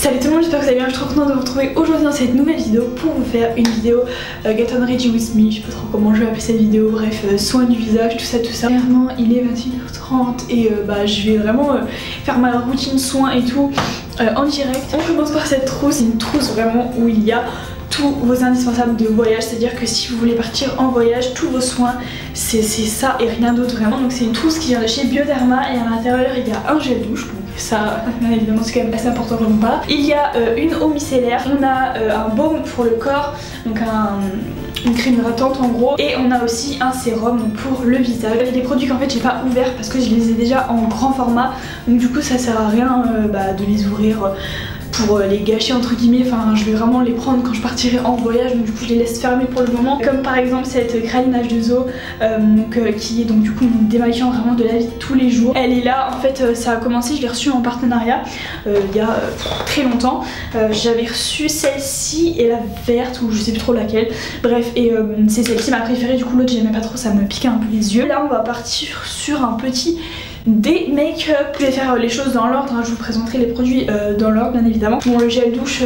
Salut tout le monde, j'espère que vous allez bien. Je suis trop contente de vous retrouver aujourd'hui dans cette nouvelle vidéo pour vous faire une vidéo Get on Ready With Me. Je sais pas trop comment je vais appeler cette vidéo, bref, soin du visage, tout ça. Clairement, il est 21h30 et je vais vraiment faire ma routine soin et tout en direct. On commence par cette trousse, c'est une trousse vraiment où il y a tous vos indispensables de voyage, c'est-à-dire que si vous voulez partir en voyage, tous vos soins, c'est ça et rien d'autre vraiment. Donc c'est une trousse qui vient de chez Bioderma et à l'intérieur il y a un gel douche, donc ça bien évidemment c'est quand même assez important comme pas. Il y a une eau micellaire, on a un baume pour le corps, donc une crème hydratante en gros, et on a aussi un sérum donc pour le visage. Il y a des produits qu'en fait j'ai pas ouverts parce que je les ai déjà en grand format, donc du coup ça sert à rien de les ouvrir pour les gâcher entre guillemets. Enfin je vais vraiment les prendre quand je partirai en voyage, donc du coup je les laisse fermer pour le moment, comme par exemple cette Kraline H2O qui est donc du coup mon démaquillant vraiment de la vie de tous les jours. Elle est là, en fait ça a commencé, je l'ai reçue en partenariat il y a très longtemps. J'avais reçu celle-ci et la verte ou je sais plus trop laquelle, bref, et c'est celle-ci ma préférée, du coup l'autre j'aimais pas trop, ça me piquait un peu les yeux. Là on va partir sur un petit des make-up. Je vais faire les choses dans l'ordre, hein. Je vous présenterai les produits dans l'ordre bien évidemment. Bon, le gel douche,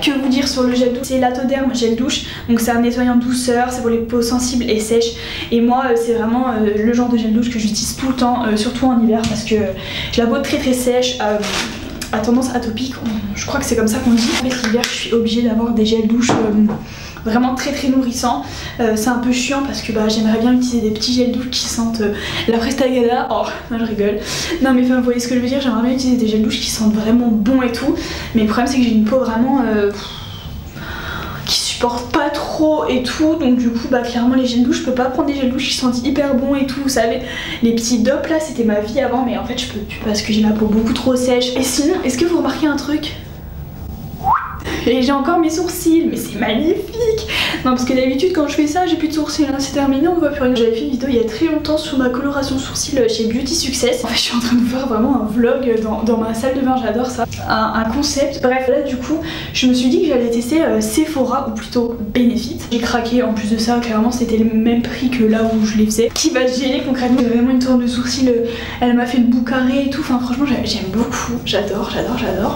que vous dire sur le gel douche, c'est Latoderm gel douche, donc c'est un nettoyant douceur, c'est pour les peaux sensibles et sèches, et moi c'est vraiment le genre de gel douche que j'utilise tout le temps, surtout en hiver parce que j'ai la peau très sèche, à tendance atopique, je crois que c'est comme ça qu'on dit. En fait l'hiver je suis obligée d'avoir des gels douche vraiment très nourrissant. C'est un peu chiant parce que j'aimerais bien utiliser des petits gels douche qui sentent la Prestagada. Oh non, je rigole. Non mais enfin vous voyez ce que je veux dire, j'aimerais bien utiliser des gels douche qui sentent vraiment bon et tout, mais le problème c'est que j'ai une peau vraiment qui supporte pas trop et tout, donc du coup clairement les gels douche, je peux pas prendre des gels douche qui sentent hyper bon et tout. Vous savez, les petits dopes là c'était ma vie avant, mais en fait je peux plus parce que j'ai la peau beaucoup trop sèche. Et sinon, est-ce que vous remarquez un truc? Et j'ai encore mes sourcils, mais c'est magnifique. Non parce que d'habitude quand je fais ça j'ai plus de sourcils, là c'est terminé, on voit plus rien. J'avais fait une vidéo il y a très longtemps sur ma coloration sourcils chez Beauty Success. En fait je suis en train de faire vraiment un vlog dans ma salle de bain, j'adore ça, un concept. Bref, là du coup je me suis dit que j'allais tester Sephora, ou plutôt Benefit. J'ai craqué, en plus de ça clairement c'était le même prix que là où je les faisais. Qui va se gêner concrètement, j'ai vraiment une tourne de sourcils, elle m'a fait le bout carré et tout, enfin franchement j'aime beaucoup, j'adore.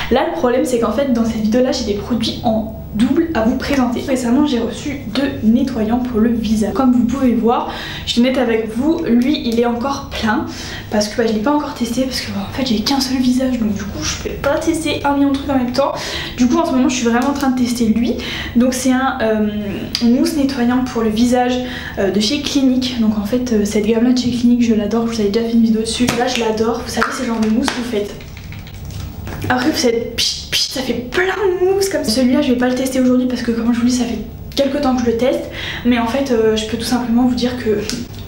Là le problème c'est qu'en fait dans cette vidéo là j'ai des produits en double à vous présenter. Récemment j'ai reçu 2 nettoyants pour le visage. Comme vous pouvez voir, je suis honnête avec vous, lui il est encore plein parce que je l'ai pas encore testé parce que en fait j'ai qu'un seul visage, donc du coup je peux pas tester un million de trucs en même temps. Du coup en ce moment je suis vraiment en train de tester lui. Donc c'est un mousse nettoyant pour le visage de chez Clinique. Donc en fait cette gamme là de chez Clinique je l'adore, je vous avais déjà fait une vidéo dessus. Là je l'adore, vous savez c'est le genre de mousse que vous faites. Après vous faites ça fait plein de mousse comme ça. Celui-là je vais pas le tester aujourd'hui parce que comme je vous dis ça fait quelques temps que je le teste, mais en fait je peux tout simplement vous dire que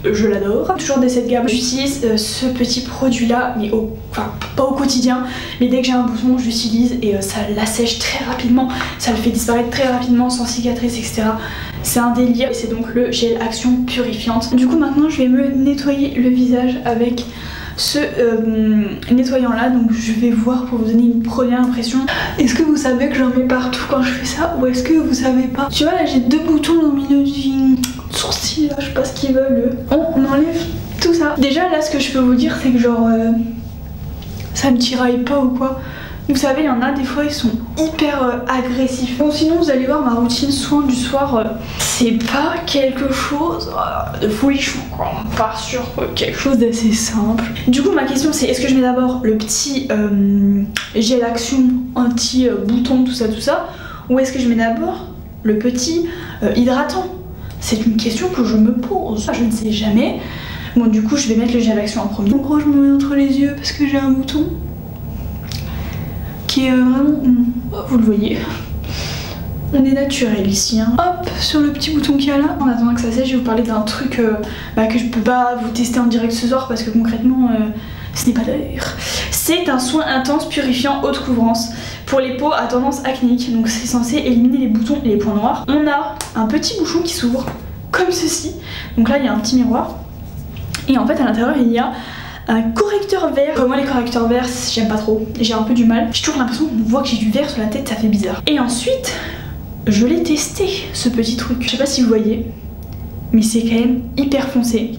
je l'adore. Toujours de cette gamme, j'utilise ce petit produit là, mais enfin pas au quotidien, mais dès que j'ai un bouton j'utilise et ça l'assèche très rapidement, ça le fait disparaître très rapidement sans cicatrice etc. C'est un délire, et c'est donc le gel action purifiante. Du coup maintenant je vais me nettoyer le visage avec ce nettoyant là, donc je vais voir pour vous donner une première impression. Est-ce que vous savez que j'en mets partout quand je fais ça, ou est-ce que vous savez pas? Tu vois là j'ai 2 boutons au milieu du sourcil là, je sais pas ce qu'ils veulent. On enlève tout ça. Déjà là ce que je peux vous dire c'est que genre ça me tiraille pas ou quoi. Vous savez, il y en a des fois ils sont hyper agressifs. Bon sinon vous allez voir ma routine soin du soir, c'est pas quelque chose de folichon quoi. On part sur quelque chose d'assez simple. Du coup ma question c'est, est-ce que je mets d'abord le petit gel action anti bouton tout ça, ou est-ce que je mets d'abord le petit hydratant? C'est une question que je me pose, je ne sais jamais. Bon du coup je vais mettre le gel action en premier. En gros je me mets entre les yeux parce que j'ai un bouton qui est vraiment, vous le voyez, on est naturel ici hein. Hop, sur le petit bouton qu'il y a là. En attendant que ça sèche, je vais vous parler d'un truc que je peux pas vous tester en direct ce soir parce que concrètement ce n'est pas l'heure. C'est un soin intense purifiant haute couvrance pour les peaux à tendance acnéique, donc c'est censé éliminer les boutons et les points noirs. On a un petit bouchon qui s'ouvre comme ceci, donc là il y a un petit miroir et en fait à l'intérieur il y a un correcteur vert. Moi les correcteurs verts j'aime pas trop, j'ai un peu du mal. J'ai toujours l'impression qu'on voit que j'ai du vert sur la tête, ça fait bizarre. Et ensuite je l'ai testé ce petit truc. Je sais pas si vous voyez, mais c'est quand même hyper foncé.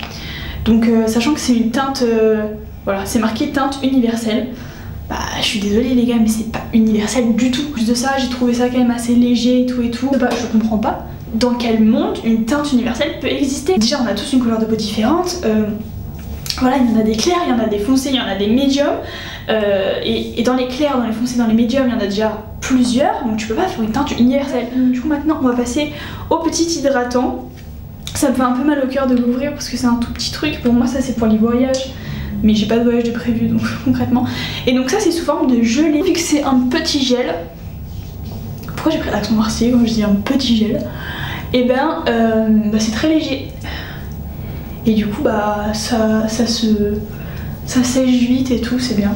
Donc sachant que c'est une teinte, voilà, c'est marqué teinte universelle. bah je suis désolée les gars, mais c'est pas universel du tout. Plus de ça, j'ai trouvé ça quand même assez léger et tout. Bah, je comprends pas dans quel monde une teinte universelle peut exister. Déjà on a tous une couleur de peau différente, voilà, il y en a des clairs, il y en a des foncés, il y en a des médiums, et dans les clairs, dans les foncés, dans les médiums, il y en a déjà plusieurs, donc tu peux pas faire une teinte universelle. Du coup maintenant on va passer au petit hydratant. Ça me fait un peu mal au cœur de l'ouvrir parce que c'est un tout petit truc, pour moi ça c'est pour les voyages, mais j'ai pas de voyage de prévu donc concrètement. Et donc ça c'est sous forme de gelée, vu que c'est un petit gel. Pourquoi j'ai pris l'accent marseillais quand je dis un petit gel? Et ben c'est très léger. Et du coup bah ça sèche vite et tout, c'est bien.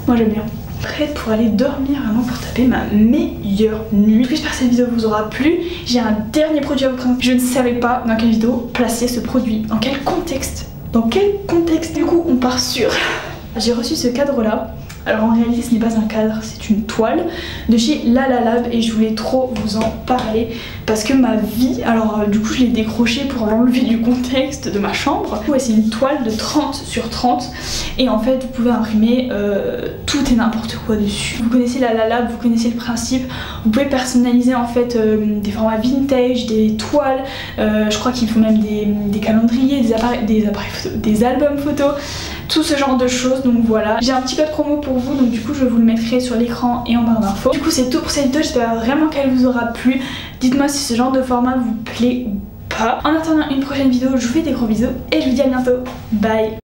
Moi j'aime bien. Prête pour aller dormir, vraiment pour taper ma meilleure nuit. J'espère que cette vidéo vous aura plu. J'ai un dernier produit à vous présenter. Je ne savais pas dans quelle vidéo placer ce produit, dans quel contexte. Dans quel contexte. Du coup on part sur... J'ai reçu ce cadre là. Alors en réalité ce n'est pas un cadre, c'est une toile de chez Lalalab et je voulais trop vous en parler parce que ma vie, alors du coup je l'ai décroché pour l'enlever du contexte de ma chambre. Ouais, c'est une toile de 30 sur 30 et en fait vous pouvez imprimer tout et n'importe quoi dessus. Vous connaissez Lalalab, vous connaissez le principe, vous pouvez personnaliser en fait des formats vintage, des toiles, je crois qu'ils font même des calendriers, des albums photos, tout ce genre de choses. Donc voilà, j'ai un petit code promo pour vous, donc du coup je vous le mettrai sur l'écran et en barre d'infos. Du coup c'est tout pour cette vidéo, j'espère vraiment qu'elle vous aura plu. Dites-moi si ce genre de format vous plaît ou pas. En attendant une prochaine vidéo, je vous fais des gros bisous et je vous dis à bientôt. Bye.